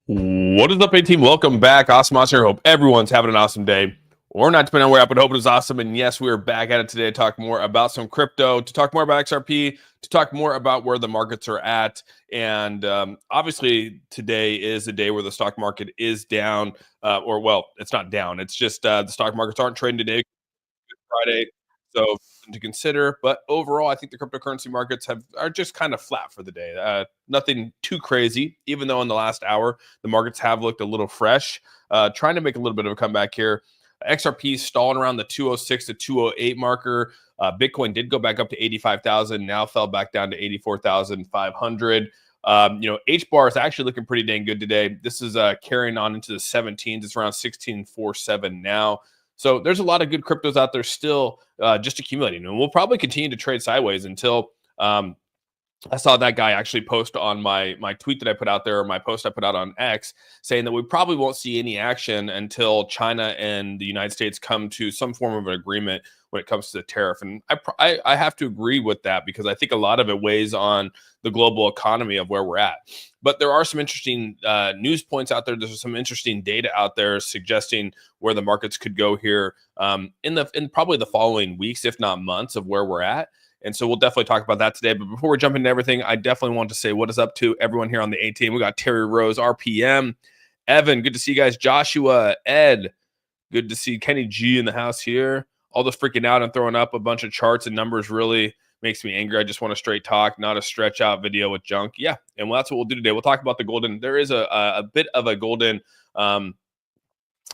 What is up, A team? Welcome back. AuzSOME here. Hope everyone's having an awesome day, or not, depending on where you're at, but hope it is awesome. And yes, we are back at it today to talk more about some crypto, to talk more about XRP, to talk more about where the markets are at. And obviously, today is a day where the stock market is down, well, it's not down. It's just the stock markets aren't trading today. Friday. So something to consider. But overall, I think the cryptocurrency markets are just kind of flat for the day. Nothing too crazy, even though in the last hour, the markets have looked a little fresh, trying to make a little bit of a comeback here. XRP stalling around the 206 to 208 marker. Bitcoin did go back up to 85,000, now fell back down to 84,500. HBAR is actually looking pretty dang good today. This is carrying on into the 17s. It's around 16.47 now. So there's a lot of good cryptos out there still just accumulating. And we'll probably continue to trade sideways until I saw that guy actually post on my tweet that I put out there, or my post I put out on X, saying that we probably won't see any action until China and the United States come to some form of an agreement when it comes to the tariff. And I have to agree with that, because I think a lot of it weighs on the global economy of where we're at. But there are some interesting news points out there. There's some interesting data out there suggesting where the markets could go here in probably the following weeks, if not months, of where we're at. And so we'll definitely talk about that today. But before we jump into everything, I definitely want to say what is up to everyone here on the A team. We got Terry Rose, RPM, Evan, good to see you guys. Joshua, Ed, good to see Kenny G in the house here. All the freaking out and throwing up a bunch of charts and numbers really makes me angry. I just want a straight talk, not a stretch out video with junk. Yeah, and well, that's what we'll do today. We'll talk about the golden. There is a bit of a golden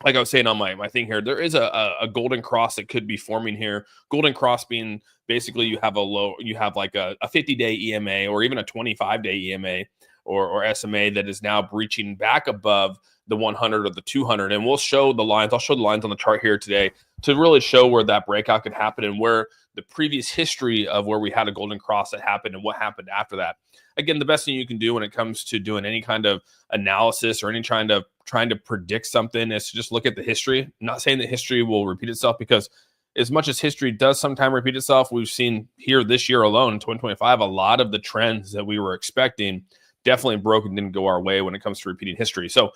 like I was saying on my thing here, there is a golden cross that could be forming here. Golden cross being basically you have like a 50-day EMA or even a 25-day EMA or SMA that is now breaching back above the 100 or the 200. And we'll show the lines. I'll show the lines on the chart here today to really show where that breakout could happen and where the previous history of where we had a golden cross that happened and what happened after that. Again, the best thing you can do when it comes to doing any kind of analysis or any trying to predict something is to just look at the history. I'm not saying that history will repeat itself, because as much as history does sometimes repeat itself, we've seen here this year alone in 2025, a lot of the trends that we were expecting definitely broke and didn't go our way when it comes to repeating history. So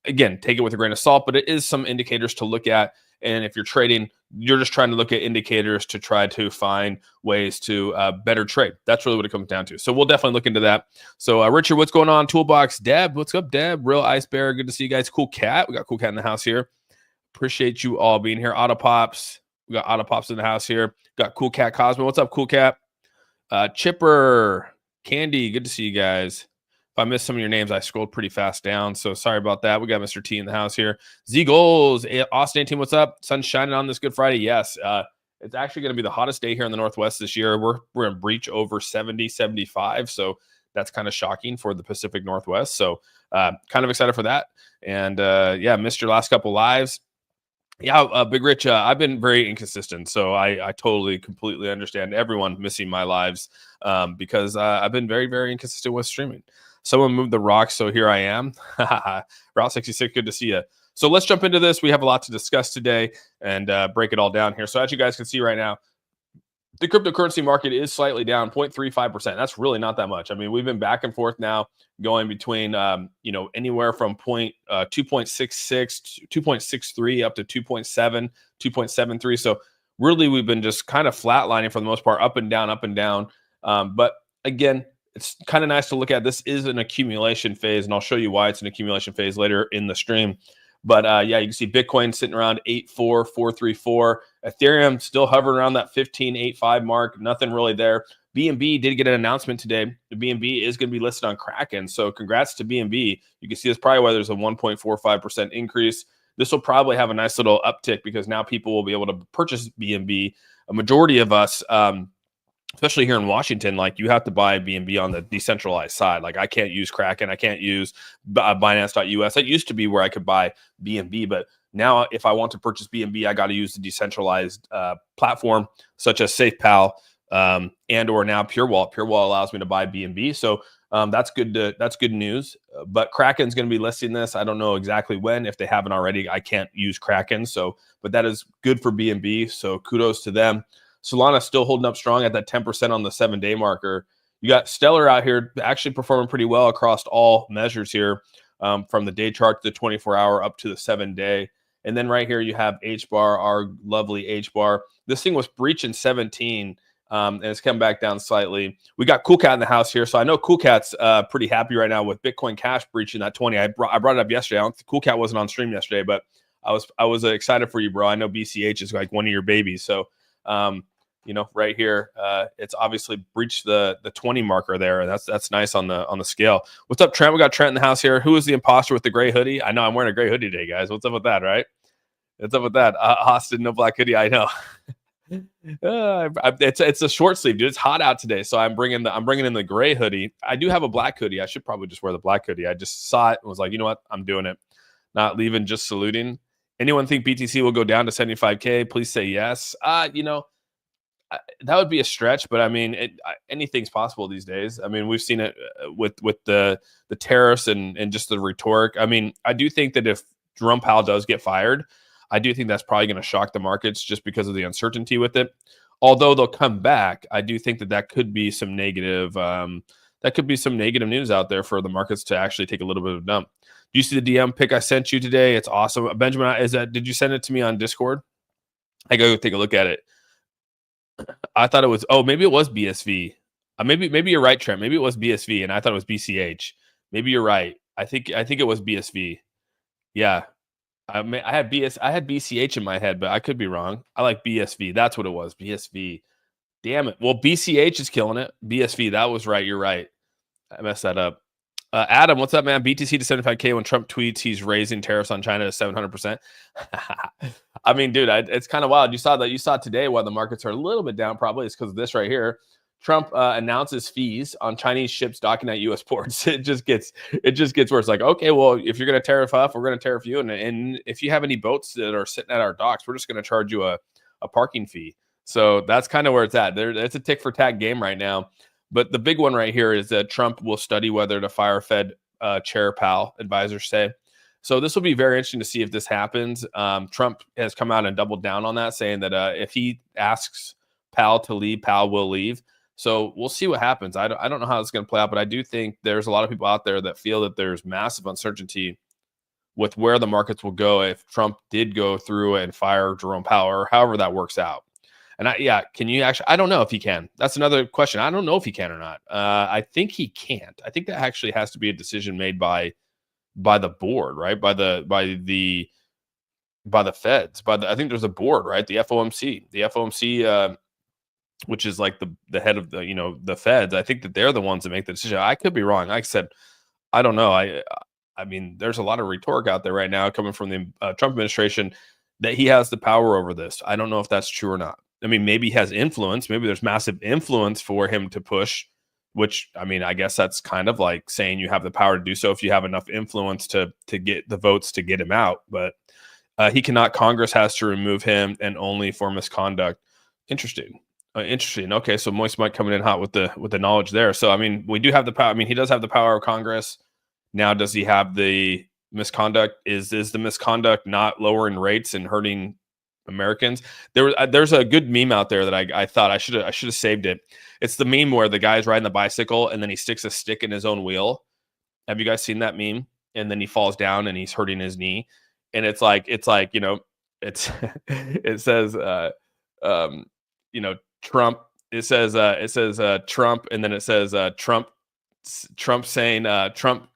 again, take it with a grain of salt, but it is some indicators to look at. And if you're trading, you're just trying to look at indicators to try to find ways to better trade. That's really what it comes down to. So we'll definitely look into that. So Richard, what's going on? Toolbox, Deb, what's up, Deb? Real Ice Bear, good to see you guys. Cool Cat, we got Cool Cat in the house here. Appreciate you all being here. Autopops, we got Autopops in the house here. Got Cool Cat Cosmo, what's up, Cool Cat? Chipper, Candy, good to see you guys. If I missed some of your names, I scrolled pretty fast down, so sorry about that. We got Mr. T in the house here. Z Goals, Austin 18, what's up? Sun's shining on this Good Friday. Yes, it's actually going to be the hottest day here in the Northwest this year. We're in breach over 70, 75, so that's kind of shocking for the Pacific Northwest. So kind of excited for that. And yeah, missed your last couple lives. Yeah, Big Rich, I've been very inconsistent, so I totally, completely understand everyone missing my lives because I've been very, very inconsistent with streaming. Someone moved the rock, so here I am. Route 66, good to see you. So let's jump into this. We have a lot to discuss today and break it all down here. So as you guys can see right now, the cryptocurrency market is slightly down 0.35%. That's really not that much. I mean, we've been back and forth now going between, anywhere from 2.66, 2.63 up to 2.7, 2.73. So really, we've been just kind of flatlining for the most part, up and down, up and down. But again, it's kind of nice to look at. This is an accumulation phase, and I'll show you why it's an accumulation phase later in the stream. But yeah, you can see Bitcoin sitting around 84,434. Ethereum still hovering around that 15.85 mark. Nothing really there. BNB did get an announcement today. The BNB is going to be listed on Kraken. So congrats to BNB. You can see that's probably why there's a 1.45% increase. This will probably have a nice little uptick because now people will be able to purchase BNB. A majority of us, especially here in Washington, like you have to buy BNB on the decentralized side. Like I can't use Kraken. I can't use Binance.us. That used to be where I could buy BNB, but now if I want to purchase BNB, I got to use the decentralized platform such as SafePal and or now PureWallet. PureWallet allows me to buy BNB. So that's good. That's good news. But Kraken's going to be listing this. I don't know exactly when. If they haven't already, I can't use Kraken. So, but that is good for BNB. So kudos to them. Solana still holding up strong at that 10% on the 7-day marker. You got Stellar out here actually performing pretty well across all measures here. from the day chart to the 24-hour up to the 7-day. And then right here you have HBAR, our lovely HBAR. This thing was breaching 17. And it's come back down slightly. We got Cool Cat in the house here. So I know Cool Cat's pretty happy right now with Bitcoin Cash breaching that 20. I brought it up yesterday. Cool Cat wasn't on stream yesterday, but I was excited for you, bro. I know BCH is like one of your babies. So, right here, it's obviously breached the 20 marker there. And that's nice on the scale. What's up, Trent? We got Trent in the house here. Who is the imposter with the gray hoodie? I know I'm wearing a gray hoodie today, guys. What's up with that, right? What's up with that? Austin, no black hoodie. I know. It's a short sleeve, dude. It's hot out today, so I'm bringing in the gray hoodie. I do have a black hoodie. I should probably just wear the black hoodie. I just saw it and was like, you know what? I'm doing it. Not leaving, just saluting. Anyone think BTC will go down to 75K? Please say yes. That would be a stretch, but I mean, anything's possible these days. I mean, we've seen it with the tariffs and just the rhetoric. I mean, I do think that if Jerome Powell does get fired, I do think that's probably going to shock the markets just because of the uncertainty with it. Although they'll come back, I do think that could be some negative. That could be some negative news out there for the markets to actually take a little bit of a dump. Do you see the DM pic I sent you today? It's awesome. Benjamin, did you send it to me on Discord? I go take a look at it. I thought it was. Oh, maybe it was BSV. Maybe you're right, Trent. Maybe it was BSV, and I thought it was BCH. Maybe you're right. I think it was BSV. Yeah. I had BCH in my head, but I could be wrong. I like BSV. That's what it was. BSV. Damn it. Well, BCH is killing it. BSV. That was right. You're right. I messed that up. Adam, what's up, man? BTC to 75K when Trump tweets he's raising tariffs on China to 700%. I mean, dude, it's kind of wild. You saw today why the markets are a little bit down. Probably it's because of this right here. Trump announces fees on Chinese ships docking at U.S. ports. It just gets worse. Like, okay, well, if you're going to tariff us, we're going to tariff you. And if you have any boats that are sitting at our docks, we're just going to charge you a parking fee. So that's kind of where it's at. It's a tick for tack game right now. But the big one right here is that Trump will study whether to fire Fed Chair Powell, advisors say. So this will be very interesting to see if this happens. Trump has come out and doubled down on that, saying that if he asks Powell to leave, Powell will leave. So we'll see what happens. I don't know how it's going to play out, but I do think there's a lot of people out there that feel that there's massive uncertainty with where the markets will go if Trump did go through and fire Jerome Powell, or however that works out. And can you actually? I don't know if he can. That's another question. I don't know if he can or not. I think he can't. I think that actually has to be a decision made by the board, right? By the feds. I think there's a board, right? The FOMC. The FOMC. Which is like the head of the feds. I think that they're the ones that make the decision. I could be wrong. Like I said, I don't know. I mean, there's a lot of rhetoric out there right now coming from the Trump administration that he has the power over this. I don't know if that's true or not. I mean, maybe he has influence. Maybe there's massive influence for him to push, which, I mean, I guess that's kind of like saying you have the power to do so if you have enough influence to get the votes to get him out. But he cannot. Congress has to remove him, and only for misconduct. Interesting. Okay, so Moist Mike coming in hot with the knowledge there. So I mean, we do have the power. I mean, he does have the power of Congress. Now, does he have the misconduct? Is the misconduct not lowering rates and hurting Americans? There's a good meme out there that I thought I should have saved it. It's the meme where the guy's riding the bicycle and then he sticks a stick in his own wheel. Have you guys seen that meme? And then he falls down and he's hurting his knee. And it's like it says Trump. It says Trump, and then it says Trump saying Trump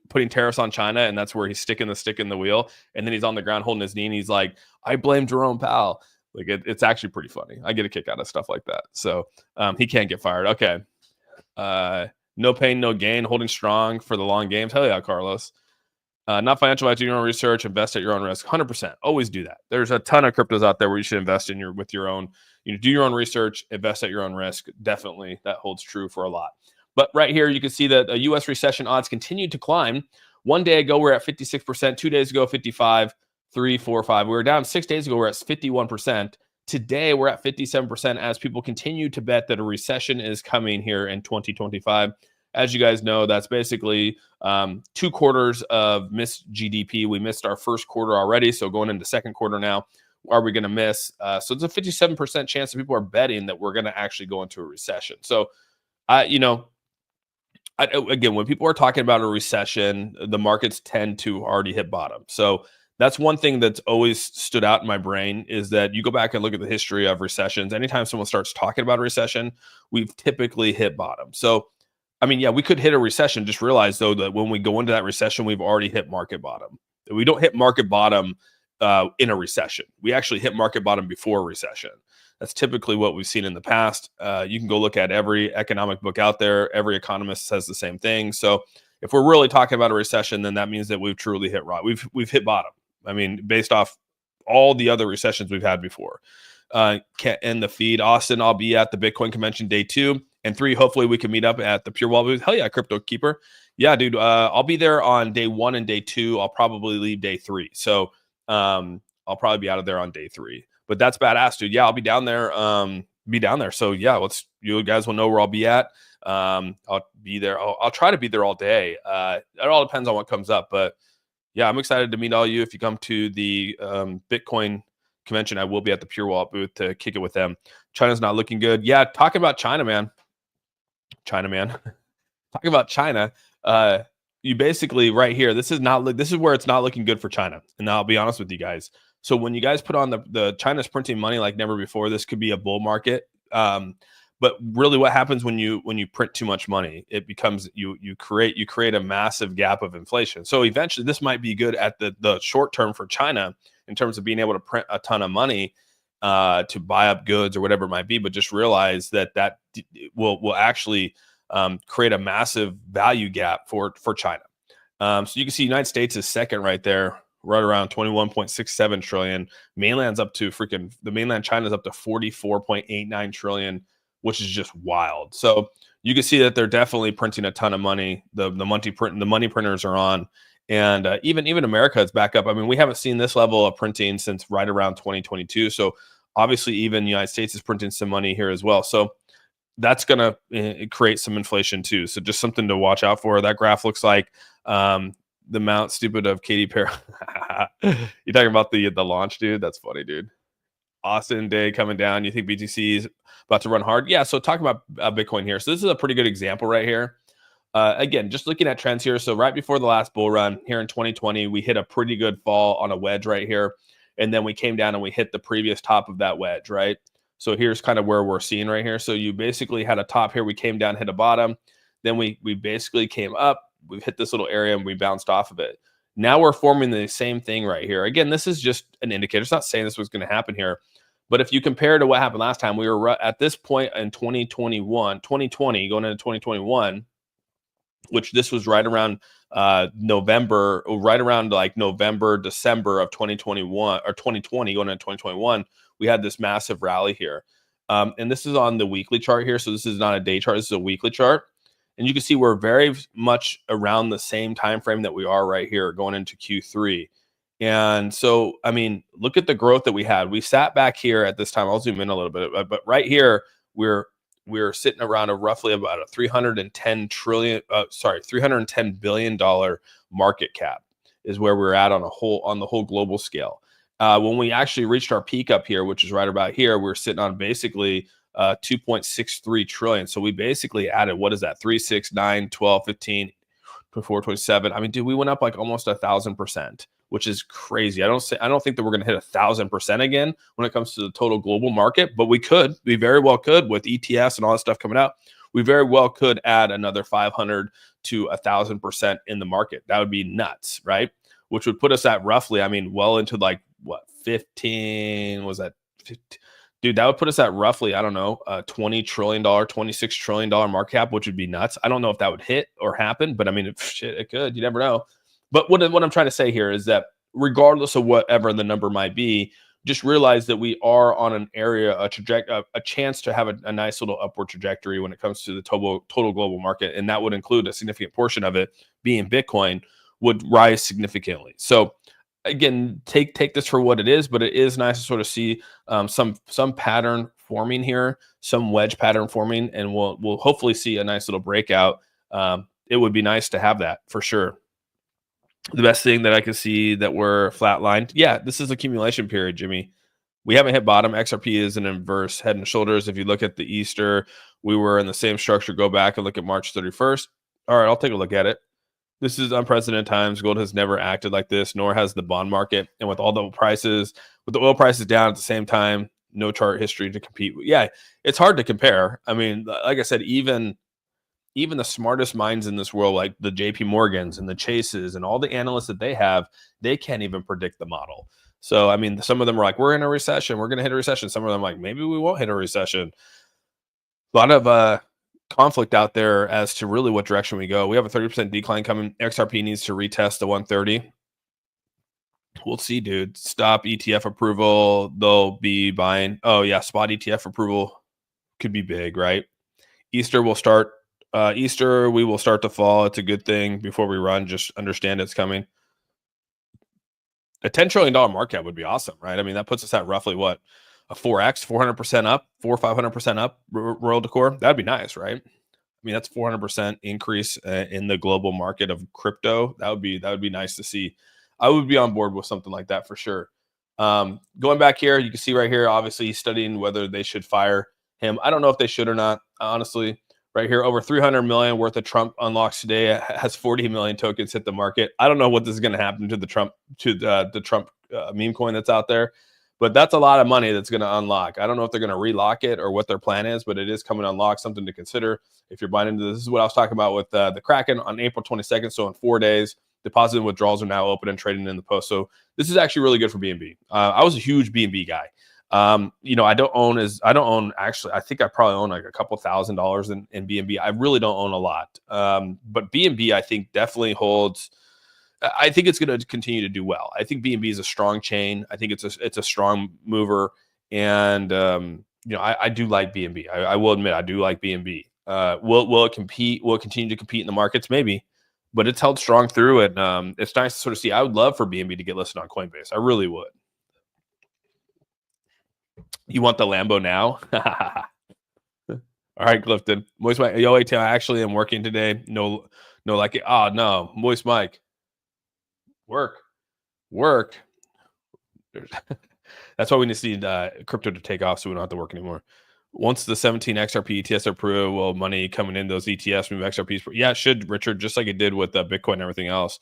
putting tariffs on China, and that's where he's sticking the stick in the wheel, and then he's on the ground holding his knee, and he's like, "I blame Jerome Powell." Like it's actually pretty funny. I get a kick out of stuff like that. So he can't get fired. Okay, no pain, no gain. Holding strong for the long games. Hell yeah, Carlos. Not financial advice. Do your own research. Invest at your own risk. 100%. Always do that. There's a ton of cryptos out there where you should invest with your own. Do your own research. Invest at your own risk. Definitely, that holds true for a lot. But right here, you can see that the U.S. recession odds continued to climb. 1 day ago, we're at 56%. 2 days ago, 55. 3, 4, 5. We were down 6 days ago. We're at 51%. Today, we're at 57% as people continue to bet that a recession is coming here in 2025. As you guys know, that's basically 2 quarters of missed GDP. We missed our first quarter already, so going into second quarter now, are we going to miss? So it's a 57% chance that people are betting that we're going to actually go into a recession. So, Again, when people are talking about a recession, the markets tend to already hit bottom. So that's one thing that's always stood out in my brain is that you go back and look at the history of recessions. Anytime someone starts talking about a recession, we've typically hit bottom. So, I mean, yeah, we could hit a recession. Just realize though that when we go into that recession, we've already hit market bottom. We don't hit market bottom in a recession. We actually hit market bottom before a recession. That's typically what we've seen in the past. You can go look at every economic book out there. Every economist says the same thing. So if we're really talking about a recession, then that means that we've truly hit rock. We've hit bottom. I mean, based off all the other recessions we've had before. Can't end the feed. Austin, I'll be at the Bitcoin convention day 2 and 3. Hopefully we can meet up at the Pure Wall booth. Hell yeah, Crypto Keeper. Yeah, dude. I'll be there on day 1 and day 2. I'll probably leave day 3. So I'll probably be out of there on day 3. But that's badass, dude. Yeah, I'll be down there. So yeah, you guys will know where I'll be at. I'll be there. I'll try to be there all day. It all depends on what comes up. But yeah, I'm excited to meet all you. If you come to the Bitcoin convention, I will be at the Pure Wallet booth to kick it with them. China's not looking good. Yeah, talking about China, man. Talking about China. You basically right here. This is where it's not looking good for China. And I'll be honest with you guys. So when you guys put on the China's printing money like never before, this could be a bull market. But really, what happens when you print too much money? It becomes you create a massive gap of inflation. So eventually, this might be good at the short term for China in terms of being able to print a ton of money to buy up goods or whatever it might be. But just realize that will actually create a massive value gap for China. So you can see United States is second right there, right around 21.67 trillion. Mainland's up to the mainland China's up to 44.89 trillion, which is just wild. So you can see that they're definitely printing a ton of money. The money printers are on, and even America is back up. I mean, we haven't seen this level of printing since right around 2022. So obviously, even the United States is printing some money here as well. So that's going to create some inflation too. So just something to watch out for. That graph looks like the Mount Stupid of Katy Perry. You're talking about the launch, dude? That's funny, dude. Austin day coming down. You think BTC is about to run hard? Yeah. So talking about Bitcoin here. So this is a pretty good example right here. Again, just looking at trends here. So right before the last bull run here in 2020, we hit a pretty good fall on a wedge right here. And then we came down and we hit the previous top of that wedge, right? So here's kind of where we're seeing right here. So you basically had a top here. We came down, hit a bottom. Then we basically came up. We hit this little area and we bounced off of it. Now we're forming the same thing right here. Again, this is just an indicator. It's not saying this was going to happen here. But if you compare to what happened last time, we were at this point in 2020, going into 2021, which this was right around November, right around like November, December of 2021 or 2020, going into 2021, we had this massive rally here. And this is on the weekly chart here. So this is not a day chart. This is a weekly chart. And you can see we're very much around the same time frame that we are right here going into Q3. And so, I mean, look at the growth that we had. We sat back here at this time. I'll zoom in a little bit, but right here, we're sitting around roughly about a $310 billion market cap is where we're at on the whole global scale. When we actually reached our peak up here, which is right about here, we're sitting on basically 2.63 trillion. So we basically added, what is that? 3, 6, 9, 12, 15, 24, 27. I mean, dude, we went up like almost 1,000%, which is crazy. I don't think that we're going to hit 1,000% again when it comes to the total global market, but we very well could with ETFs and all that stuff coming out. We very well could add another 500 to 1,000% in the market. That would be nuts, right? Which would put us at roughly, I mean, well into like what, 15, was that 15? Dude, that would put us at roughly, I don't know, $20 trillion, $26 trillion market cap, which would be nuts. I don't know if that would hit or happen, but I mean, it could. You never know. But what I'm trying to say here is that regardless of whatever the number might be, just realize that we are on an area, a chance to have a nice little upward trajectory when it comes to the total global market. And that would include a significant portion of it being Bitcoin would rise significantly. So again, take this for what it is, but it is nice to sort of see some pattern forming here, some wedge pattern forming, and we'll hopefully see a nice little breakout. It would be nice to have that for sure. The best thing that I can see that we're flatlined. Yeah, this is accumulation period, Jimmy. We haven't hit bottom. XRP is an inverse head and shoulders. If you look at the Easter, we were in the same structure. Go back and look at March 31st. All right, I'll take a look at it. This is unprecedented times. Gold has never acted like this, nor has the bond market. And with all the prices, with the oil prices down at the same time, no chart history to compete with. Yeah, it's hard to compare. I mean, like I said, even the smartest minds in this world, like the JP Morgans and the Chases and all the analysts that they have, they can't even predict the model. So, I mean, some of them are like, we're in a recession, we're going to hit a recession. Some of them are like, maybe we won't hit a recession. A lot of conflict out there as to really what direction we go. We have a 30% decline coming. XRP needs to retest the 130. We'll see, dude. Stop ETF approval. They'll be buying. Oh, yeah. Spot ETF approval could be big, right? Easter will start. Easter, we will start to fall. It's a good thing before we run. Just understand it's coming. A $10 trillion market cap would be awesome, right? I mean, that puts us at roughly what? A 4x, 400% up, 500% up, world decor. That'd be nice, right? I mean, that's 400% increase in the global market of crypto. That would be nice to see. I would be on board with something like that for sure. Going back here, you can see right here, obviously he's studying whether they should fire him. I don't know if they should or not, honestly. Right here, over 300 million worth of Trump unlocks today. Has 40 million tokens hit the market. I don't know what this is going to happen to the Trump meme coin that's out there, but that's a lot of money that's going to unlock. I don't know if they're going to relock it or what their plan is, but it is coming to unlock. Something to consider if you're buying into this. This is what I was talking about with the Kraken on April 22nd. So in 4 days, deposit and withdrawals are now open and trading in the post. So this is actually really good for BNB. I was a huge BNB guy. I don't own actually, I think I probably own like a couple $1,000s in BNB. I really don't own a lot. But BNB, I think definitely holds, I think it's going to continue to do well. I think BNB is a strong chain. I think it's a strong mover. And, I do like BNB. I will admit, I do like BNB. Will it compete? Will it continue to compete in the markets? Maybe, but it's held strong through it. It's nice to sort of see. I would love for BNB to get listed on Coinbase. I really would. You want the Lambo now? All right, Clifton. Moist Mike. Yo, I actually am working today. No, like it. Oh, no. Moist Mike. Work. That's why we need to see crypto to take off so we don't have to work anymore. Once the 17 XRP ETFs are approved, will money coming in those ETFs move XRPs? Yeah, it should, Richard, just like it did with Bitcoin and everything else.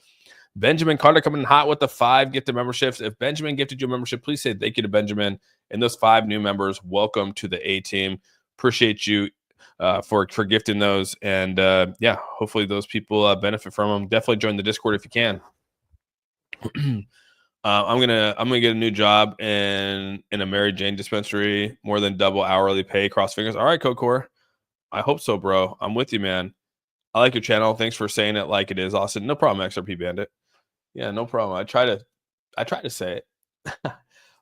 Benjamin Carter coming in hot with the 5 gifted memberships. If Benjamin gifted you a membership, please say thank you to Benjamin. And those 5 new members, welcome to the A team. Appreciate you for gifting those. And hopefully those people benefit from them. Definitely join the Discord if you can. I'm gonna get a new job in a Mary Jane dispensary, more than double hourly pay. Cross fingers. All right, Kokor. I hope so, bro. I'm with you, man. I like your channel. Thanks for saying it like it is, Austin. No problem, XRP Bandit. Yeah, no problem. I try to say it.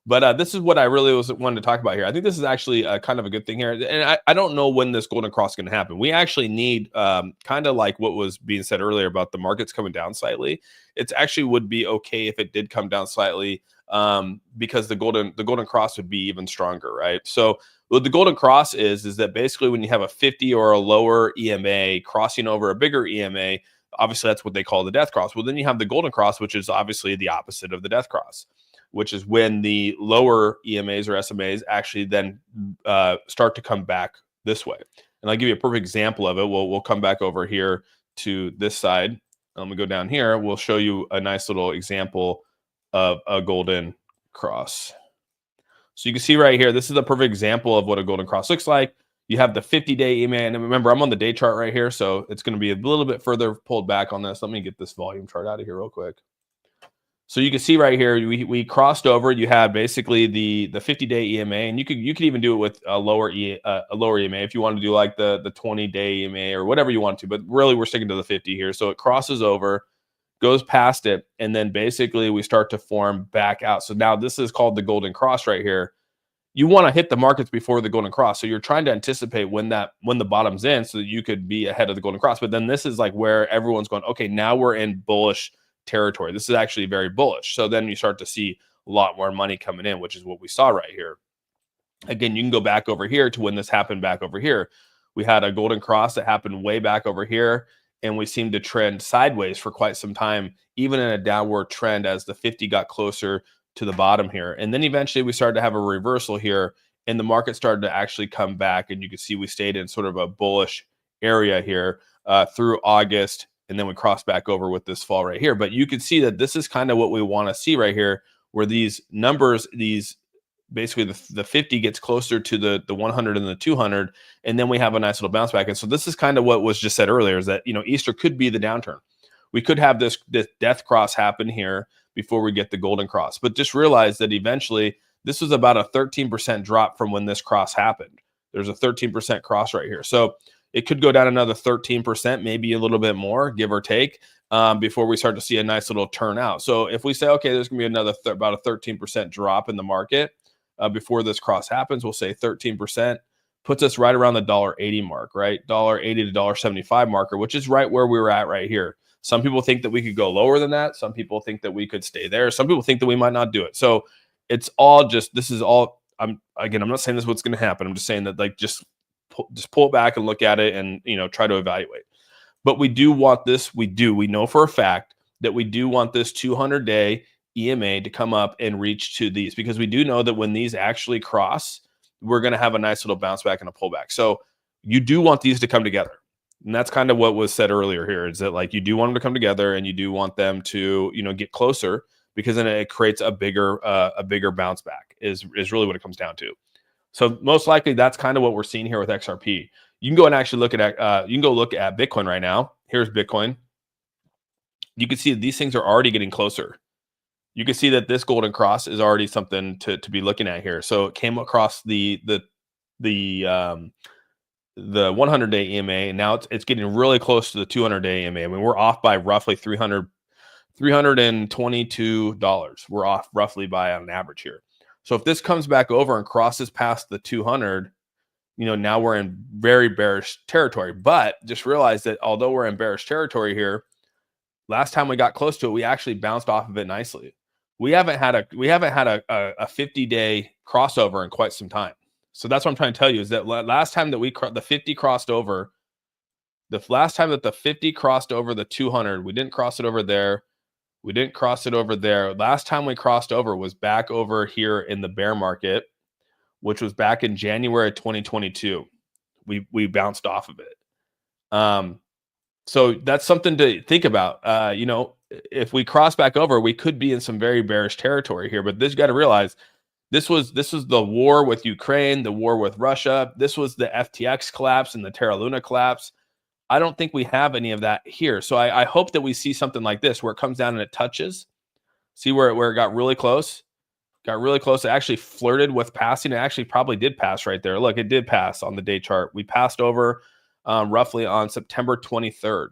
But this is what I really wanted to talk about here. I think this is actually kind of a good thing here. And I don't know when this golden cross is going to happen. We actually need kind of like what was being said earlier about the markets coming down slightly. It actually would be okay if it did come down slightly because the golden cross would be even stronger, right? So what the golden cross is that basically when you have a 50 or a lower EMA crossing over a bigger EMA, obviously that's what they call the death cross. Well, then you have the golden cross, which is obviously the opposite of the death cross, which is when the lower EMAs or SMAs actually then start to come back this way. And I'll give you a perfect example of it. We'll come back over here to this side. I'm gonna go down here. We'll show you a nice little example of a golden cross. So you can see right here, this is a perfect example of what a golden cross looks like. You have the 50-day EMA, and remember, I'm on the day chart right here, so it's going to be a little bit further pulled back on this. Let me get this volume chart out of here real quick. So you can see right here, we crossed over. You had basically the 50-day EMA, and you could even do it with a lower EMA if you want to do like the 20-day EMA or whatever you want to. But really, we're sticking to the 50 here. So it crosses over, goes past it, and then basically we start to form back out. So now this is called the golden cross right here. You want to hit the markets before the golden cross. So you're trying to anticipate when the bottom's in so that you could be ahead of the golden cross. But then this is like where everyone's going, okay, now we're in bullish territory. This is actually very bullish. So then you start to see a lot more money coming in, which is what we saw right here. Again, you can go back over here to when this happened back over here. We had a golden cross that happened way back over here, and we seemed to trend sideways for quite some time, even in a downward trend as the 50 got closer to the bottom here. And then eventually we started to have a reversal here, and the market started to actually come back, and you can see we stayed in sort of a bullish area here through August, and then we cross back over with this fall right here. But you can see that this is kind of what we want to see right here, where these numbers, these basically the 50 gets closer to the 100 and the 200, and then we have a nice little bounce back. And so this is kind of what was just said earlier, is that, you know, Easter could be the downturn. We could have this death cross happen here before we get the golden cross. But just realize that eventually this was about a 13% drop from when this cross happened. There's a 13% cross right here. So it could go down another 13%, maybe a little bit more, give or take, before we start to see a nice little turnout. So if we say, okay, there's going to be another about a 13% drop in the market before this cross happens, we'll say 13% puts us right around the $1.80 mark, right? $1.80 to $1.75 marker, which is right where we were at right here. Some people think that we could go lower than that. Some people think that we could stay there. Some people think that we might not do it. So it's all just, this is all, I'm not saying this is what's going to happen. I'm just saying that, like, just pull it back and look at it and, you know, try to evaluate. But we do want this. We know for a fact that we do want this 200-day EMA to come up and reach to these, because we do know that when these actually cross, we're going to have a nice little bounce back and a pullback. So you do want these to come together. And that's kind of what was said earlier here, is that, like, you do want them to come together and you do want them to, you know, get closer, because then it creates a bigger bounce back is really what it comes down to. So most likely that's kind of what we're seeing here with XRP. You can go and actually look at, you can go look at Bitcoin right now. Here's Bitcoin. You can see that these things are already getting closer. You can see that this golden cross is already something to be looking at here. So it came across the 100-day EMA, and now it's getting really close to the 200-day EMA. I mean, we're off by roughly $322. We're off roughly by on average here. So if this comes back over and crosses past the 200, you know, now we're in very bearish territory. But just realize that although we're in bearish territory here, last time we got close to it, we actually bounced off of it nicely. We haven't had a 50-day crossover in quite some time. So that's what I'm trying to tell you, is that last time that the 50 crossed over, the last time that the 50 crossed over the 200, we didn't cross it over there. We didn't cross it over there. Last time we crossed over was back over here in the bear market, which was back in January 2022. We bounced off of it. So that's something to think about. You know, if we cross back over, we could be in some very bearish territory here. But this, you got to realize, this was the war with Ukraine, the war with Russia. This was the FTX collapse and the Terra Luna collapse. I don't think we have any of that here. So I hope that we see something like this, where it comes down and it touches. See where it got really close? Got really close. It actually flirted with passing. It actually probably did pass right there. Look, it did pass on the day chart. We passed over roughly on September 23rd.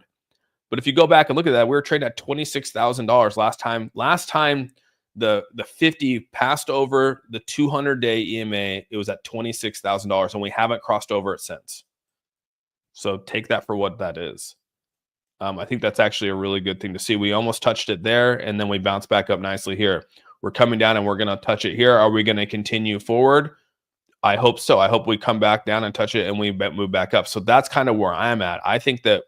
But if you go back and look at that, we were trading at $26,000 last time. Last time the 50 passed over the 200-day EMA, it was at $26,000, and we haven't crossed over it since. So take that for what that is. I think that's actually a really good thing to see. We almost touched it there, and then we bounced back up nicely here. We're coming down, and we're going to touch it here. Are we going to continue forward? I hope so. I hope we come back down and touch it, and we move back up. So that's kind of where I'm at. I think that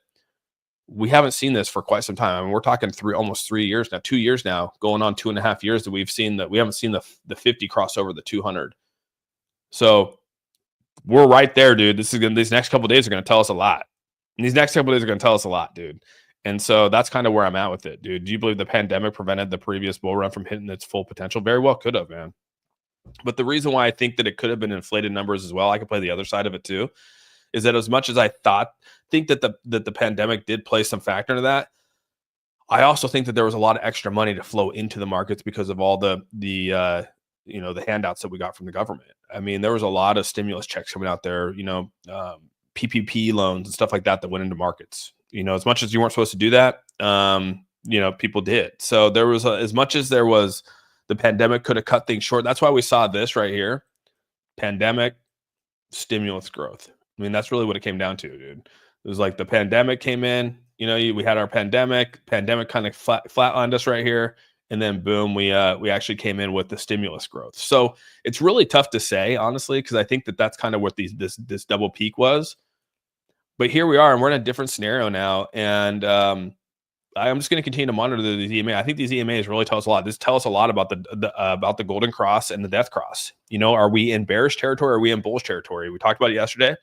we haven't seen this for quite some time. I mean, we're talking almost 3 years now, 2 years now, going on 2.5 years that we haven't seen the 50 cross over the 200. So we're right there, dude. These next couple of days are going to tell us a lot. And these next couple of days are going to tell us a lot, dude. And so that's kind of where I'm at with it, dude. Do you believe the pandemic prevented the previous bull run from hitting its full potential? Very well could have, man. But the reason why I think that it could have been inflated numbers as well, I could play the other side of it too, is that as much as I think that the pandemic did play some factor into that, I also think that there was a lot of extra money to flow into the markets because of all the handouts that we got from the government. I mean, there was a lot of stimulus checks coming out there, PPP loans and stuff like that went into markets. As much as you weren't supposed to do that, people did. So there was as much as there was, the pandemic could have cut things short. That's why we saw this right here: pandemic, stimulus growth. I mean, that's really what it came down to, dude. It was like the pandemic came in, we had our pandemic kind of flatlined us right here. And then boom, we actually came in with the stimulus growth. So it's really tough to say, honestly, because I think that that's kind of what this double peak was. But here we are, and we're in a different scenario now. And I'm just going to continue to monitor these EMA. I think these EMAs really tell us a lot. This tells us a lot about the golden cross and the death cross. Are we in bearish territory? Or are we in bullish territory? We talked about it yesterday.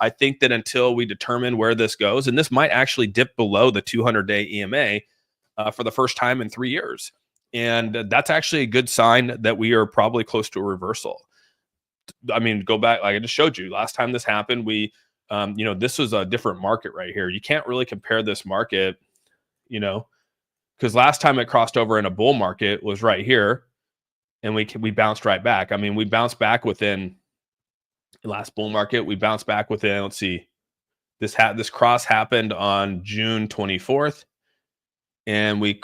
I think that until we determine where this goes, and this might actually dip below the 200-day EMA for the first time in 3 years. And that's actually a good sign that we are probably close to a reversal. I mean, go back, like I just showed you, last time this happened, this was a different market right here. You can't really compare this market, because last time it crossed over in a bull market was right here, and we bounced right back. I mean, we bounced back within the last bull market. We bounced back within, let's see, this cross happened on June 24th, and we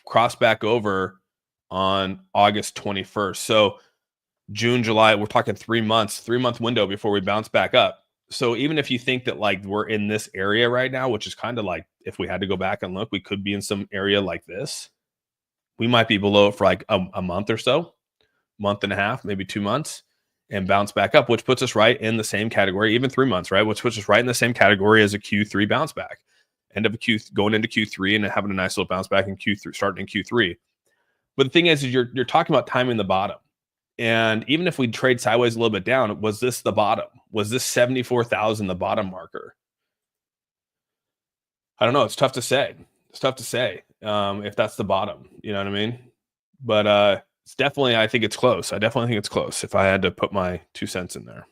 crossed back over on August 21st. So June, July, we're talking 3 months, 3-month window before we bounce back up. So even if you think that like we're in this area right now, which is kind of like, if we had to go back and look, we could be in some area like this. We might be below it for like a month or so, month and a half, maybe 2 months, and bounce back up, which puts us right in the same category, even 3 months, right? Which puts us right in the same category as a Q3 bounce back. End of going into Q3 and having a nice little bounce back in Q3, starting in Q3. But the thing is you're talking about timing the bottom. And even if we trade sideways a little bit down, was this the bottom? Was this 74,000 the bottom marker? I don't know. It's tough to say. If that's the bottom. You know what I mean? But it's definitely, I think it's close. I definitely think it's close if I had to put my 2 cents in there.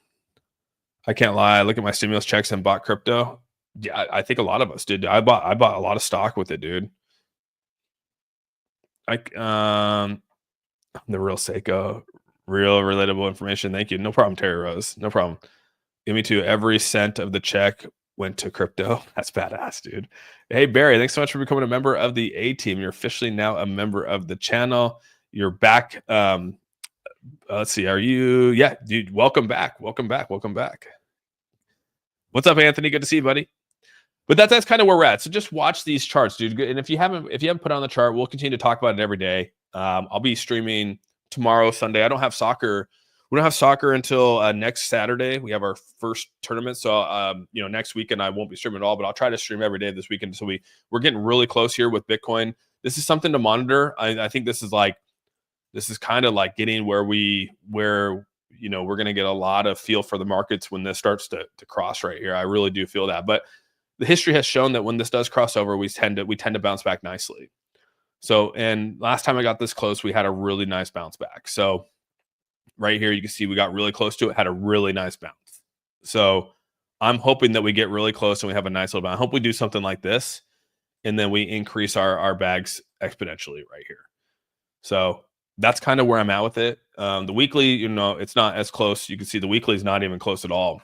I can't lie. I look at my stimulus checks and bought crypto. Yeah, I think a lot of us did. I bought a lot of stock with it, dude. The real Seiko. Real relatable information. Thank you. No problem, Terry Rose. No problem. Give me to every cent of the check went to crypto. That's badass, dude. Hey, Barry, thanks so much for becoming a member of the A team. You're officially now a member of the channel. You're back. Let's see. Are you? Yeah, dude. Welcome back. Welcome back. What's up, Anthony? Good to see you, buddy. But that's kind of where we're at. So just watch these charts, dude. And if you haven't put on the chart, we'll continue to talk about it every day. I'll be streaming tomorrow, Sunday. I don't have soccer. We don't have soccer until next Saturday. We have our first tournament. So, next weekend I won't be streaming at all, but I'll try to stream every day this weekend. So we're getting really close here with Bitcoin. This is something to monitor. I think this is kind of like getting where we're going to get a lot of feel for the markets when this starts to cross right here. I really do feel that. But the history has shown that when this does cross over, we tend to bounce back nicely. So, and last time I got this close, we had a really nice bounce back. So right here, you can see we got really close to it, had a really nice bounce. So I'm hoping that we get really close and we have a nice little bounce. I hope we do something like this, and then we increase our bags exponentially right here. So that's kind of where I'm at with it. The weekly, it's not as close. You can see the weekly is not even close at all.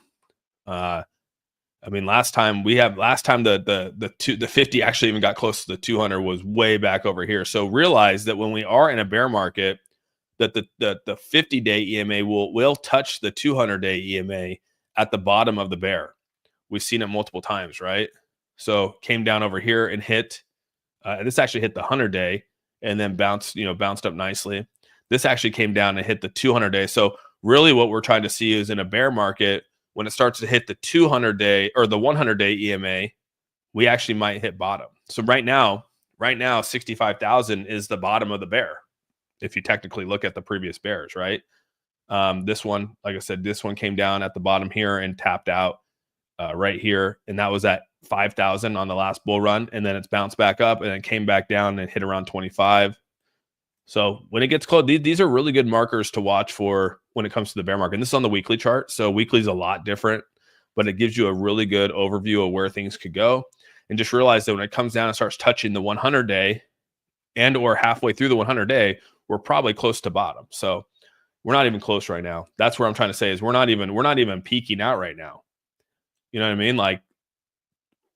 Last time the 50 actually even got close to the 200 was way back over here. So realize that when we are in a bear market, that the 50-day EMA will touch the 200-day EMA at the bottom of the bear. We've seen it multiple times, right? So came down over here and hit. This actually hit the 100-day and then bounced up nicely. This actually came down and hit the 200-day. So really, what we're trying to see is in a bear market, when it starts to hit the 200-day or the 100-day EMA, we actually might hit bottom. So right now, 65,000 is the bottom of the bear. If you technically look at the previous bears, right? This one, like I said, this one came down at the bottom here and tapped out right here. And that was at 5,000 on the last bull run. And then it's bounced back up and it came back down and hit around 25. So when it gets close, these are really good markers to watch for when it comes to the bear market. And this is on the weekly chart. So weekly is a lot different, but it gives you a really good overview of where things could go. And just realize that when it comes down and starts touching the 100-day and or halfway through the 100-day, we're probably close to bottom. So we're not even close right now. That's where I'm trying to say is we're not even peaking out right now. You know what I mean? Like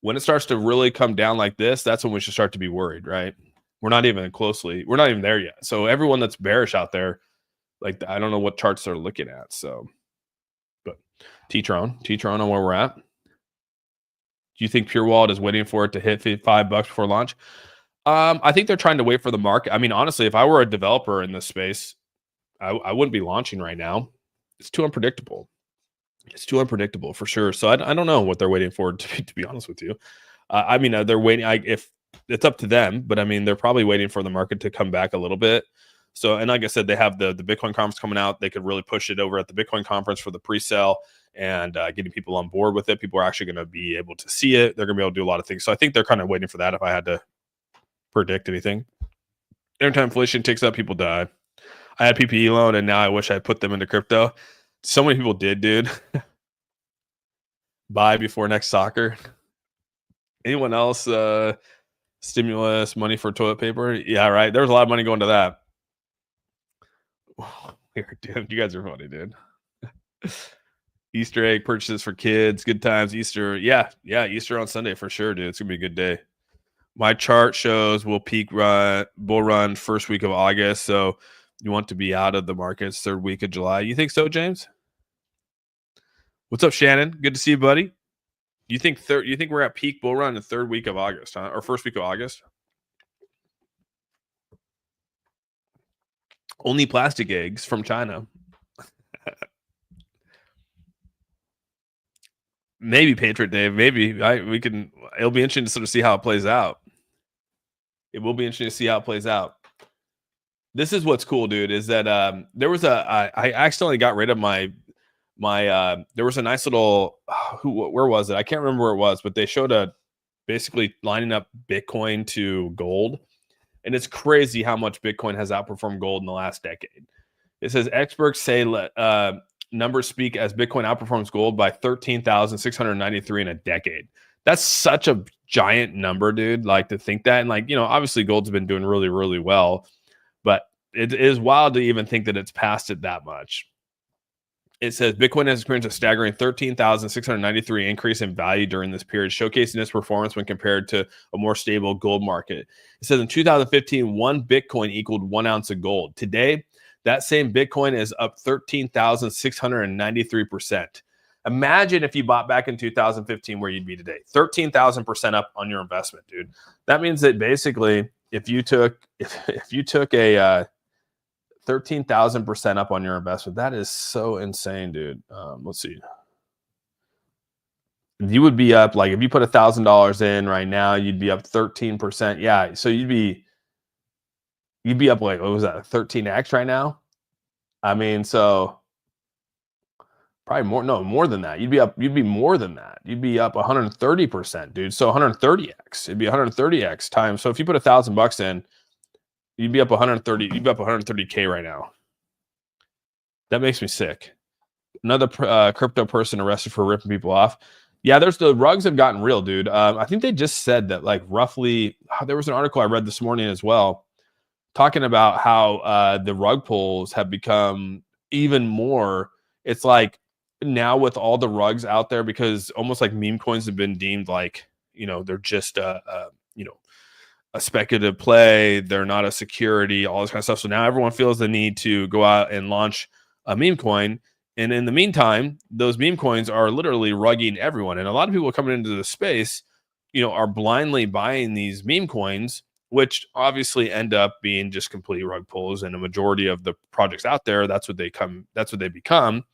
when it starts to really come down like this, that's when we should start to be worried, right? We're not even there yet. So everyone that's bearish out there, like I don't know what charts they're looking at. So, but T-Tron on where we're at. Do you think Pure Wallet is waiting for it to hit $5 before launch? I think they're trying to wait for the market. I mean, honestly, if I were a developer in this space, I wouldn't be launching right now. It's too unpredictable. It's too unpredictable for sure. So I don't know what they're waiting for, to be honest with you. They're waiting. If it's up to them, but I mean, they're probably waiting for the market to come back a little bit. So, and like I said, they have the Bitcoin conference coming out. They could really push it over at the Bitcoin conference for the pre-sale and getting people on board with it. People are actually going to be able to see it. They're going to be able to do a lot of things. So I think they're kind of waiting for that. If I had to predict anything, every time inflation ticks up, people die. I had PPE loan, and now I wish I put them into crypto. So many people did, dude. Buy before next soccer. Anyone else? Stimulus, money for toilet paper? Yeah, right. There was a lot of money going to that. Weird, dude. You guys are funny, dude. Easter egg purchases for kids, good times. Easter, yeah, Easter on Sunday for sure, dude. It's gonna be a good day. My chart shows we'll peak bull run first week of August, so you want to be out of the markets third week of July. You think so, James? What's up, Shannon? Good to see you, buddy. You think we're at peak bull run the third week of August, huh? Or first week of August? Only plastic eggs from China. Maybe Patriot Dave. Maybe we can. It'll be interesting to sort of see how it plays out. It will be interesting to see how it plays out. This is what's cool, dude. Is that there was I accidentally got rid of my there was a nice little where was it? I can't remember where it was, but they showed basically lining up Bitcoin to gold, and it's crazy how much Bitcoin has outperformed gold in the last decade. It says experts say numbers speak as Bitcoin outperforms gold by 13,693 in a decade. That's such a giant number, dude. Like, to think that, and like, obviously gold's been doing really, really well, but it is wild to even think that it's passed it that much. It says Bitcoin has experienced a staggering 13,693 increase in value during this period, showcasing its performance when compared to a more stable gold market. It says in 2015, one Bitcoin equaled 1 ounce of gold. Today, that same Bitcoin is up 13,693%. Imagine if you bought back in 2015 where you'd be today. 13,000% up on your investment, dude. That means that basically if you took a 13,000% up on your investment, that is so insane, dude. Let's see. You would be up, like, if you put $1,000 in right now, you'd be up 13%. Yeah, so you'd be up, like, what was that, 13x right now? I mean, so probably more than that. You'd be more than that. You'd be up 130%, dude. So 130x. It'd be 130x times. So if you put $1,000 in, you'd be up 130. You'd be up 130K right now. That makes me sick. Another crypto person arrested for ripping people off. Yeah, the rugs have gotten real, dude. I think they just said that, like, roughly, there was an article I read this morning as well, talking about how the rug pulls have become even more. It's like now with all the rugs out there, because almost like meme coins have been deemed like, they're just a speculative play. They're not a security, all this kind of stuff. So now everyone feels the need to go out and launch a meme coin. And in the meantime, those meme coins are literally rugging everyone. And a lot of people coming into the space, are blindly buying these meme coins, which obviously end up being just complete rug pulls. And a majority of the projects out there, that's what they become.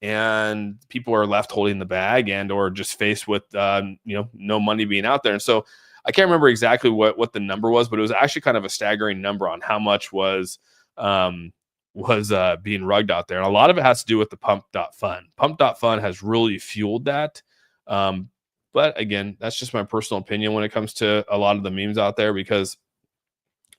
And people are left holding the bag and or just faced with no money being out there. And so I can't remember exactly what the number was, but it was actually kind of a staggering number on how much was being rugged out there. And a lot of it has to do with the pump.fun. Pump.fun has really fueled that. But again, that's just my personal opinion when it comes to a lot of the memes out there, because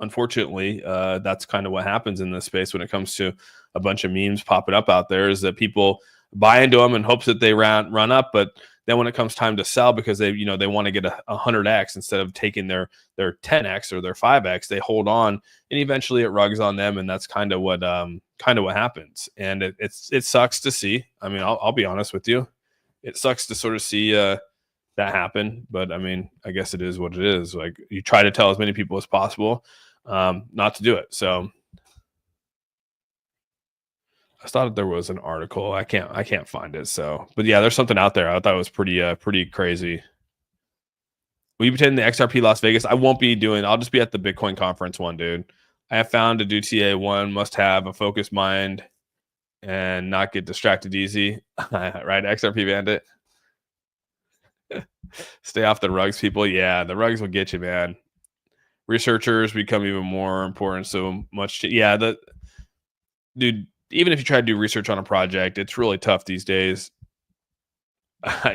unfortunately, that's kind of what happens in this space when it comes to a bunch of memes popping up out there, is that people buy into them in hopes that they run up, but then when it comes time to sell, because they want to get a 100x instead of taking their 10x or their 5x, they hold on, and eventually it rugs on them, and that's kind of what happens. And it sucks to see. I mean, I'll be honest with you, it sucks to sort of see that happen. But I mean, I guess it is what it is. Like, you try to tell as many people as possible not to do it. So I thought there was an article. I can't find it. So, but yeah, there's something out there. I thought it was pretty crazy. Will you be attending the XRP Las Vegas? I won't be doing. I'll just be at the Bitcoin conference one, dude. I have found to do TA one must have a focused mind and not get distracted easy. Right, XRP Bandit. Stay off the rugs, people. Yeah, the rugs will get you, man. researchers become even more important. So much. Dude, even if you try to do research on a project, it's really tough these days.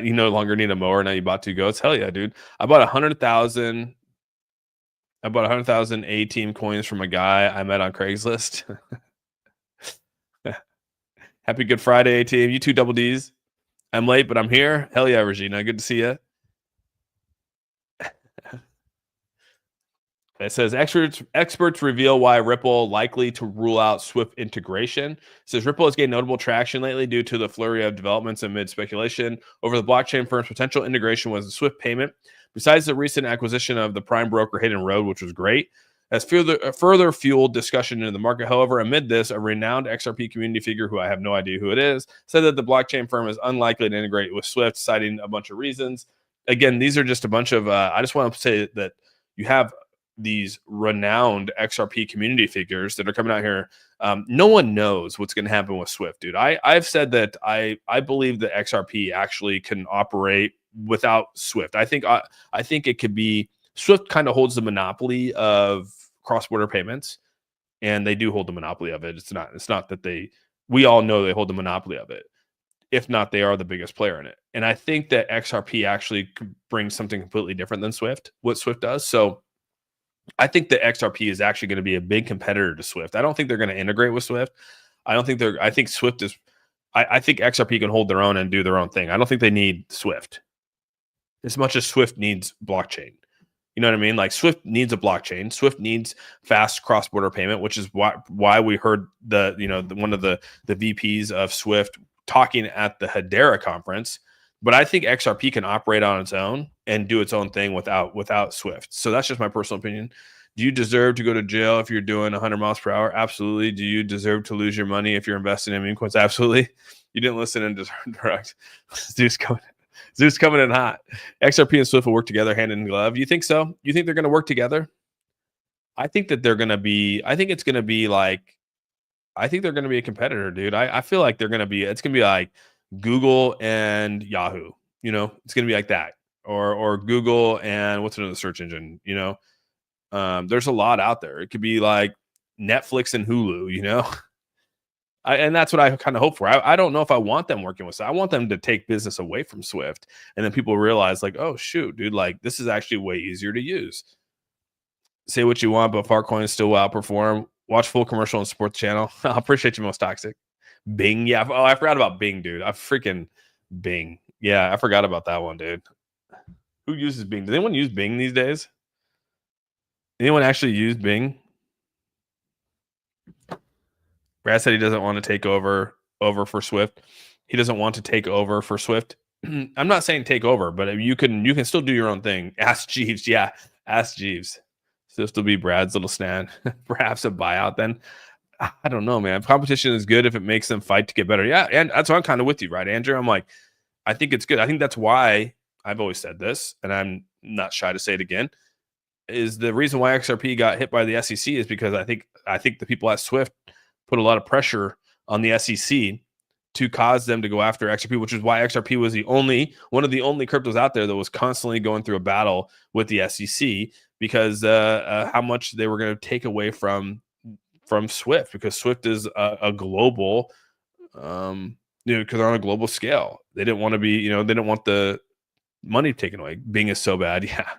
You no longer need a mower. Now you bought 2 goats. Hell yeah, dude. I bought 100,000. I bought 100,000 A-team coins from a guy I met on Craigslist. Happy Good Friday, A-team. You two double Ds. I'm late, but I'm here. Hell yeah, Regina. Good to see you. It says experts reveal why Ripple likely to rule out Swift integration. It says Ripple has gained notable traction lately due to the flurry of developments amid speculation over the blockchain firm's potential integration with the Swift payment. Besides the recent acquisition of the prime broker Hidden Road, which was great, has further fueled discussion in the market. However, amid this, a renowned XRP community figure, who I have no idea who it is, said that the blockchain firm is unlikely to integrate with Swift, citing a bunch of reasons. Again, these are just a bunch of, I just want to say that you have these renowned XRP community figures that are coming out here. No one knows what's going to happen with Swift, dude. I've said that I believe that XRP actually can operate without Swift. I think it could be, Swift kind of holds the monopoly of cross-border payments, and they do hold the monopoly of it. It's not that we all know they hold the monopoly of it. If not, they are the biggest player in it. And I think that XRP actually brings something completely different than what Swift does. So I think that XRP is actually going to be a big competitor to Swift. I don't think they're going to integrate with Swift. I think Swift is, I think XRP can hold their own and do their own thing. I don't think they need Swift as much as Swift needs blockchain. You know what I mean? Like Swift needs a blockchain. Swift needs fast cross-border payment, which is why we heard one of the VPs of Swift talking at the Hedera conference. But I think XRP can operate on its own and do its own thing without Swift. So that's just my personal opinion. Do you deserve to go to jail if you're doing 100 miles per hour? Absolutely. Do you deserve to lose your money if you're investing in meme coins? Absolutely. You didn't listen and deserve direct. Zeus coming in hot. XRP and Swift will work together hand in glove. You think so? You think they're going to work together? I think that they're going to be. I think it's going to be like. I think they're going to be a competitor, dude. I feel like they're going to be. It's going to be like Google and Yahoo. You know, it's going to be like that, or Google and what's another search engine? You know, there's a lot out there. It could be like Netflix and Hulu. You know. And that's what I kind of hope for. I don't know if I want them working with Swift. I want them to take business away from Swift. And then people realize like, oh, shoot, dude, like this is actually way easier to use. Say what you want, but Farcoin still will outperform. Watch full commercial and support the channel. I appreciate you, Most Toxic. Bing. Yeah. Oh, I forgot about Bing, dude. I freaking Bing. Yeah, I forgot about that one, dude. Who uses Bing? Does anyone use Bing these days? Anyone actually use Bing? Brad said he doesn't want to take over for Swift. He doesn't want to take over for Swift. I'm not saying take over, but you can still do your own thing. Ask Jeeves. Yeah, ask Jeeves. So this will be Brad's little stand. Perhaps a buyout then. I don't know, man. Competition is good if it makes them fight to get better. Yeah, and that's why I'm kind of with you, right, Andrew? I'm like, I think it's good. I think that's why I've always said this, and I'm not shy to say it again, is the reason why XRP got hit by the SEC is because I think the people at Swift put a lot of pressure on the SEC to cause them to go after XRP, which is why XRP was one of the only cryptos out there that was constantly going through a battle with the SEC because how much they were going to take away from Swift, because Swift is a global, because they're on a global scale. They didn't want to be, they didn't want the money taken away. Bing is so bad. Yeah.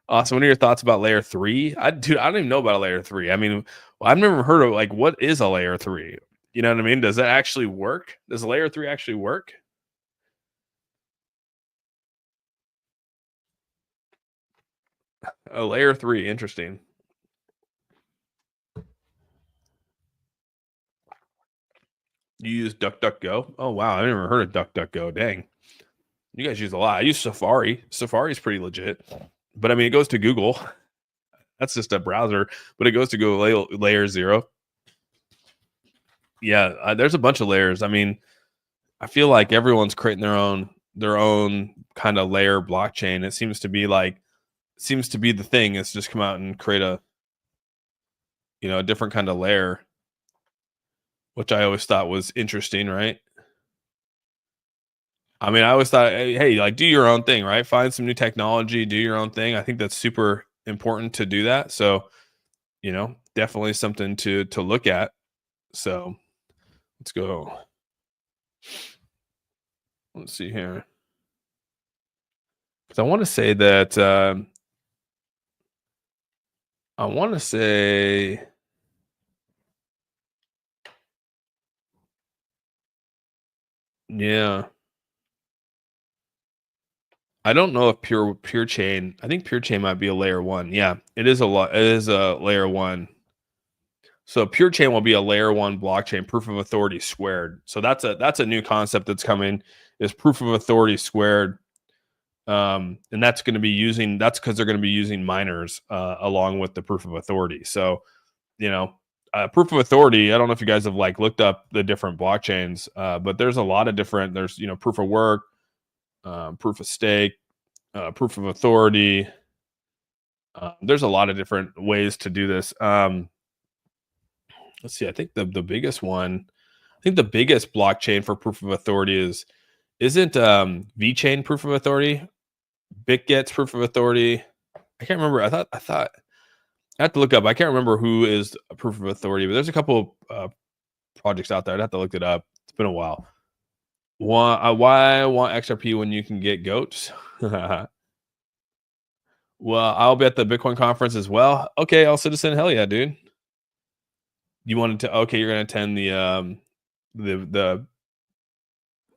Awesome. What are your thoughts about layer 3? I don't even know about a layer 3. I mean, I've never heard of like, what is a layer 3? You know what I mean? Does that actually work? Does a layer 3 actually work? A layer 3, interesting. You use DuckDuckGo? Oh wow, I never heard of DuckDuckGo. Dang, you guys use a lot. I use Safari. Safari's pretty legit, but I mean, it goes to Google. That's just a browser, but it goes to Google layer 0. Yeah, there's a bunch of layers. I mean, I feel like everyone's creating their own kind of layer blockchain. It seems to be the thing. It's just come out and create a different kind of layer, which I always thought was interesting, right? I mean, I always thought, hey, like do your own thing, right? Find some new technology, do your own thing. I think that's super important to do that. So, definitely something to look at. So let's go. Let's see here. Because I want to say that yeah. I don't know if pure chain. I think pure chain might be a layer 1. Yeah, it is It is a layer 1. So pure chain will be a layer 1 blockchain, proof of authority squared. So that's a new concept that's coming, is proof of authority squared. And that's because they're going to be using miners along with the proof of authority. So, proof of authority, I don't know if you guys have looked up the different blockchains, but there's a lot of different, there's, proof of work, proof of stake, proof of authority. There's a lot of different ways to do this. Let's see. I think the biggest one, the biggest blockchain for proof of authority isn't VeChain proof of authority, BitGet's proof of authority. I can't remember. I thought I have to look up. I can't remember who is a proof of authority, but there's a couple projects out there. I'd have to look it up. It's been a while. Why want XRP when you can get goats? Well, I'll be at the Bitcoin conference as well. Okay, All Citizen. Hell yeah, dude. You wanted to? Okay, you're gonna attend the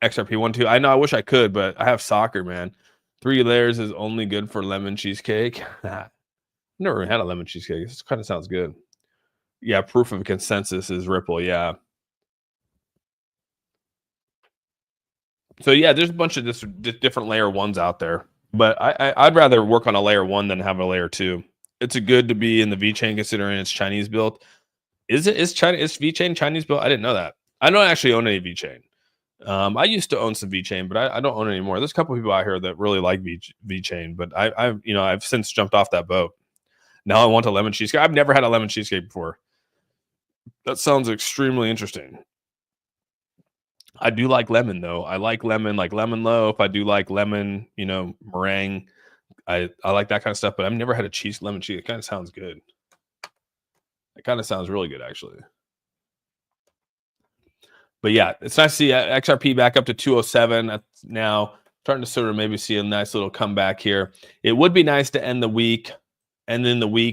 XRP one too. I know. I wish I could, but I have soccer, man. 3 layers is only good for lemon cheesecake. Never had a lemon cheesecake. This kind of sounds good. Yeah, proof of consensus is Ripple. Yeah. So yeah, there's a bunch of different layer 1s out there, but I'd rather work on a layer 1 than have a layer 2. It's good to be in the VeChain considering it's Chinese built. Is VeChain Chinese built? I didn't know that. I don't actually own any VeChain. I used to own some VeChain, but I don't own it anymore. There's a couple people out here that really like VeChain, but I've since jumped off that boat. Now I want a lemon cheesecake. I've never had a lemon cheesecake before. That sounds extremely interesting. I do like lemon though. I like lemon loaf. I do like lemon, meringue. I like that kind of stuff, but I've never had a lemon cheese. It kind of sounds good. It kind of sounds really good, actually. But yeah, it's nice to see XRP back up to 207. That's now starting to sort of maybe see a nice little comeback here. It would be nice to end the week,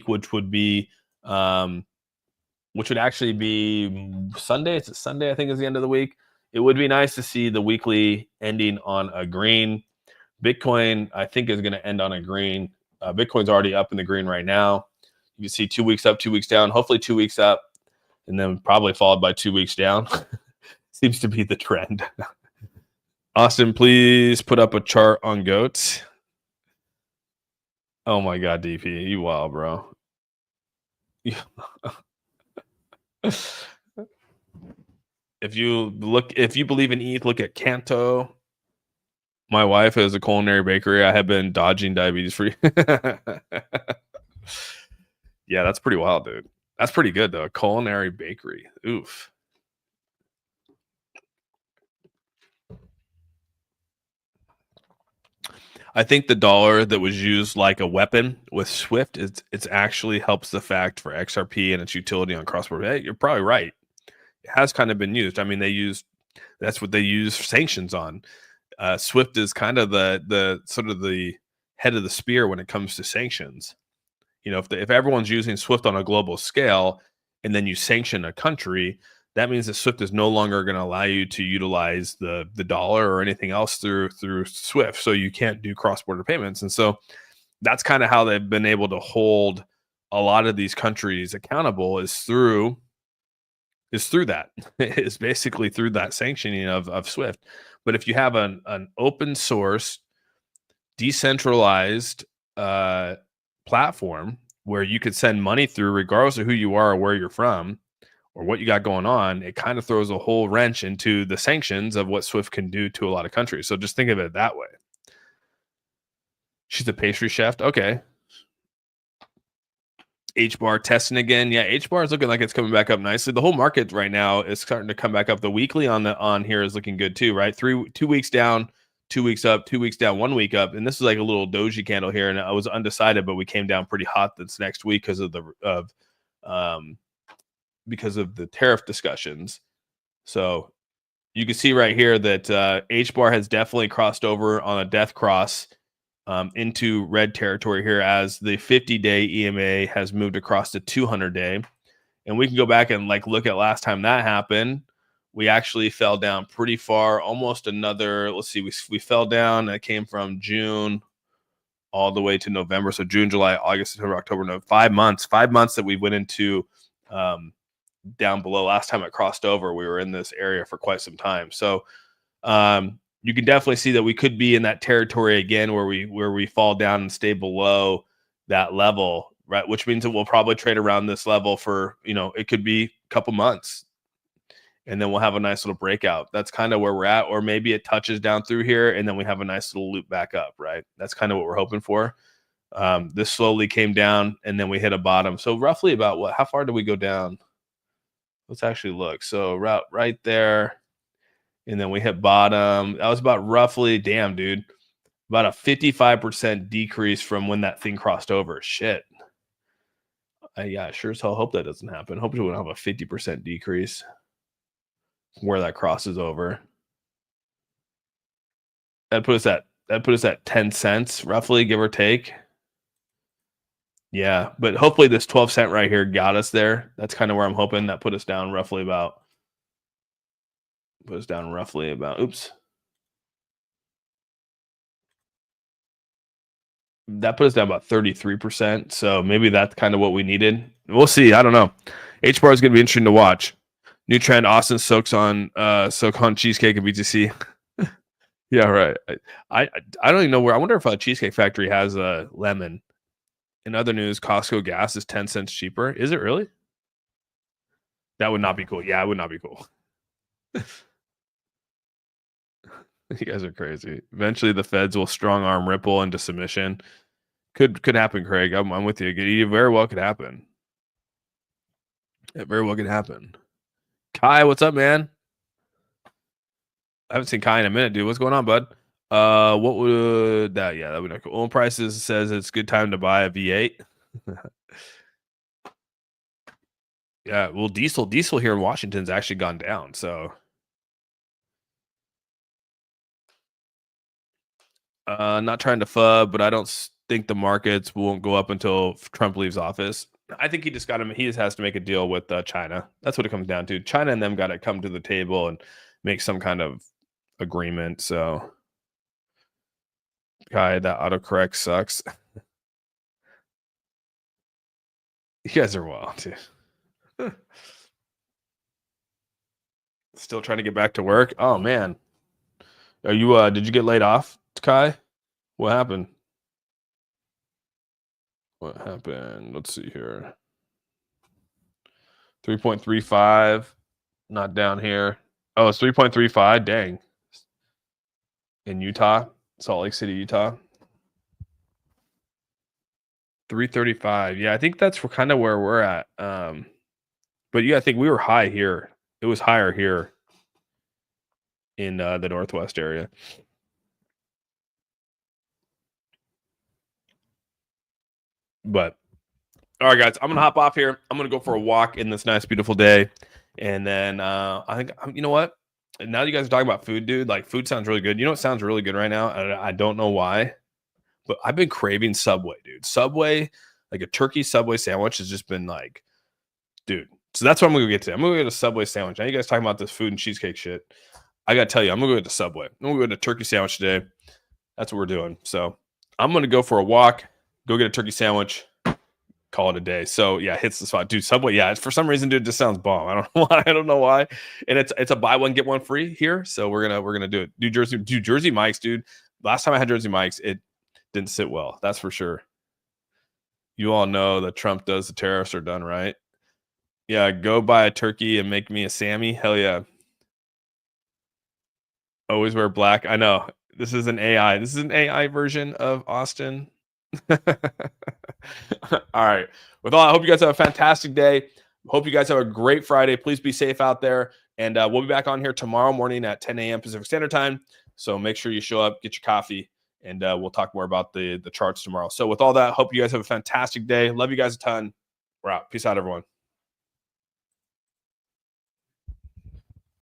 which would be, which would actually be Sunday. It's Sunday, I think, is the end of the week. It would be nice to see the weekly ending on a green. Bitcoin, I think, is going to end on a green. Bitcoin's already up in the green right now. You can see 2 weeks up, 2 weeks down. Hopefully 2 weeks up, and then probably followed by 2 weeks down. Seems to be the trend. Austin, please put up a chart on goats. Oh my God, DP, you wild, bro. If you believe in ETH, look at Kanto. My wife has a culinary bakery. I have been dodging diabetes free. Yeah, that's pretty wild, dude. That's pretty good though. Culinary bakery. Oof. I think the dollar that was used like a weapon with Swift, it's actually helps the fact for XRP and its utility on cross-border. Hey, you're probably right. It has kind of been used. I mean, that's what they use sanctions on. Swift is kind of the sort of the head of the spear when it comes to sanctions. If everyone's using Swift on a global scale and then you sanction a country, that means that Swift is no longer going to allow you to utilize the dollar or anything else through Swift. So you can't do cross-border payments. And so that's kind of how they've been able to hold a lot of these countries accountable is through that. It's basically through that sanctioning of Swift. But if you have an open source, decentralized platform where you could send money through regardless of who you are or where you're from or what you got going on, it kind of throws a whole wrench into the sanctions of what Swift can do to a lot of countries. So just think of it that way. She's a pastry chef. Okay. HBAR testing again. Yeah, HBAR is looking like it's coming back up nicely. The whole market right now is starting to come back up. The weekly on here is looking good too, right? 2 weeks down, 2 weeks up, 2 weeks down, 1 week up, and this is like a little doji candle here, and I was undecided, but we came down pretty hot this next week because of the tariff discussions. So you can see right here that HBAR has definitely crossed over on a death cross into red territory here as the 50-day EMA has moved across to 200-day. And we can go back and like look at last time that happened. We actually fell down pretty far, almost another, let's see, we fell down. That came from June all the way to November. So June, July, August, September, October, November, 5 months that we went into down below. Last time it crossed over, we were in this area for quite some time. So you can definitely see that we could be in that territory again where we fall down and stay below that level, right? Which means that we'll probably trade around this level for, it could be a couple months. And then we'll have a nice little breakout. That's kind of where we're at. Or maybe it touches down through here and then we have a nice little loop back up, right? That's kind of what we're hoping for. This slowly came down and then we hit a bottom. So roughly about how far did we go down? Let's actually look. So right there. And then we hit bottom. That was about roughly, damn, dude, about a 55% decrease from when that thing crossed over. Shit. Yeah, sure as hell hope that doesn't happen. Hope we won't have a 50% decrease where that crosses over. That put us at 10 cents roughly, give or take. Yeah, but hopefully this 12 cent right here got us there. That's kind of where I'm hoping. That put us down roughly about oops. That put us down about 33%. So maybe that's kind of what we needed. We'll see. I don't know. HBAR is going to be interesting to watch. New trend, Austin soaks on cheesecake and BTC. Yeah, right. I don't even know where. I wonder if a Cheesecake Factory has a lemon. In other news, Costco gas is 10 cents cheaper. Is it really? That would not be cool. Yeah, it would not be cool. You guys are crazy. Eventually, the feds will strong arm Ripple into submission. Could happen, Craig. I'm with you. It very well could happen. It very well could happen. Kai, what's up, man? I haven't seen Kai in a minute, dude. What's going on, bud? What would that? Yeah, that would be cool. Oil prices says it's good time to buy a V8. Yeah, well, diesel here in Washington's actually gone down. So, not trying to fub, but I don't think the markets won't go up until Trump leaves office. I think he just has to make a deal with China. That's what it comes down to. China and them got to come to the table and make some kind of agreement. So, Kai, that autocorrect sucks. You guys are wild, dude. Still trying to get back to work. Oh man, are you? Did you get laid off, Kai? What happened? What happened? Let's see here. 3.35, not down here. Oh, it's 3.35. Dang. In Utah, Salt Lake City, Utah. 335. Yeah, I think that's kind of where we're at. But yeah, I think we were high here. It was higher here in the Northwest area. But all right, guys, I'm gonna hop off here. I'm gonna go for a walk in this nice, beautiful day, and then I think you know what? Now that you guys are talking about food, dude, like food sounds really good. You know what sounds really good right now? I don't know why, but I've been craving Subway, dude. Subway, like a turkey Subway sandwich, has just been like, dude. So that's what I'm gonna get to. I'm gonna get a Subway sandwich. Now you guys talking about this food and cheesecake shit. I gotta tell you, I'm gonna go get the Subway. I'm gonna go get a turkey sandwich today. That's what we're doing. So I'm gonna go for a walk, go get a turkey sandwich, call it a day. So yeah, hits the spot, dude. Subway, yeah. For some reason, dude, this sounds bomb. I don't know why. I don't know why. And it's a buy one get one free here. So we're gonna do it. Jersey Mike's, dude. Last time I had Jersey Mike's, it didn't sit well. That's for sure. You all know that Trump does the tariffs are done, right? Yeah, go buy a turkey and make me a Sammy. Hell yeah. Always wear black. I know. This is an AI. This is an AI version of Austin. All right. With all, I hope you guys have a fantastic day. Hope you guys have a great Friday. Please be safe out there. And we'll be back on here tomorrow morning at 10 a.m. Pacific Standard Time. So make sure you show up, get your coffee, and we'll talk more about the charts tomorrow. So with all that, hope you guys have a fantastic day. Love you guys a ton. We're out. Peace out, everyone.